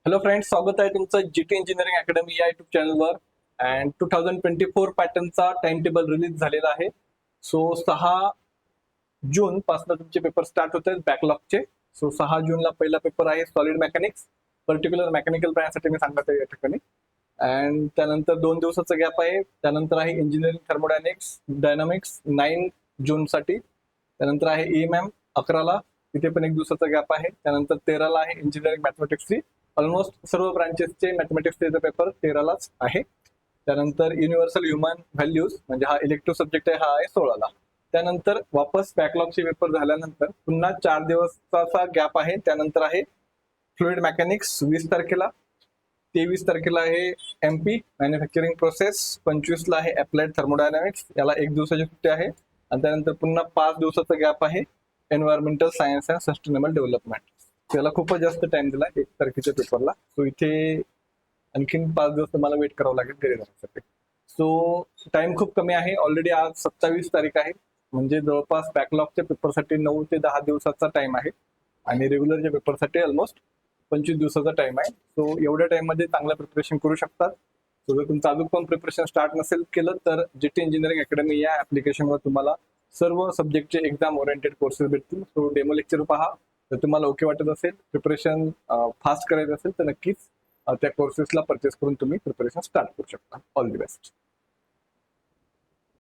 Hello friends, स्वागत आहे तुमचं जीटी इंजिनिअरिंग अकॅडमी या युट्यूब चॅनलवर. अँड 2024 पॅटर्नचा टाइम टेबल रिलीज झालेला आहे. सो 6 जून पासून तुमचे पेपर स्टार्ट होत आहेत बॅकलॉगचे. सो 6 जूनला पहिला पेपर आहे सॉलिड मेकॅनिक्स, पर्टिक्युलर मेकॅनिकल ब्रांचसाठी मी सांगत आहे या ठिकाणी. अँड त्यानंतर 2 दिवसाचा गॅप आहे. त्यानंतर आहे इंजिनिअरिंग थर्मोडायनेमिक्स डायनामिक्स 9 जूनसाठी. त्यानंतर आहे EMM 11ला, तिथे पण 1 दिवसाचा गॅप आहे. त्यानंतर 13ला आहे इंजिनिअरिंग मॅथमॅटिक्स 3. ऑलमोस्ट सर्व ब्रांचेसचे मॅथमॅटिक्सचे पेपर 13लाच आहे. त्यानंतर युनिव्हर्सल ह्युमन व्हॅल्यूज म्हणजे हा इलेक्टिव्ह सब्जेक्ट आहे, हा आहे 16ला. त्यानंतर वापस बॅकलॉगचे पेपर झाल्यानंतर पुन्हा 4 दिवसाचा गॅप आहे. त्यानंतर आहे फ्लुइड मेकॅनिक्स 20 तारखेला. 23 तारखेला आहे MP मॅन्युफॅक्चरिंग प्रोसेस. 25ला आहे अप्लाइड थर्मोडायनामिक्स, याला 1 दिवसाची सुट्टी आहे. आणि त्यानंतर पुन्हा 5 दिवसाचा गॅप आहे environmental science and sustainable development. त्याला खूपच जास्त टाइम दिला 1 तारखेच्या पेपरला. सो इथे आणखीन 5 दिवस तुम्हाला वेट करावं लागेल घरी जाण्यासाठी. सो टाइम खूप कमी आहे. ऑलरेडी आज 27 तारीख आहे, म्हणजे जवळपास बॅकलॉगच्या पेपरसाठी 9 ते 10 दिवसाचा टाइम आहे आणि रेग्युलरच्या पेपरसाठी ऑलमोस्ट 25 दिवसाचा टाइम आहे. सो एवढ्या टाइम मध्ये चांगलं प्रिपरेशन करू शकतात. सो जर तुमचं अजून पण प्रिपरेशन स्टार्ट नसेल केलं तर जीटी इंजिनिअरिंग अकॅडमी या ऍप्लिकेशनवर तुम्हाला सर्व सब्जेक्टचे एक्झाम ओरिएंटेड कोर्सेस भेटतील. सो डेमो लेक्चर पहा. जर तुम्हाला ओके वाटत असेल, प्रिपरेशन फास्ट करायचं असेल तर नक्कीच त्या कोर्सेसला परचेस करून तुम्ही प्रिपरेशन स्टार्ट करू शकता. All the best.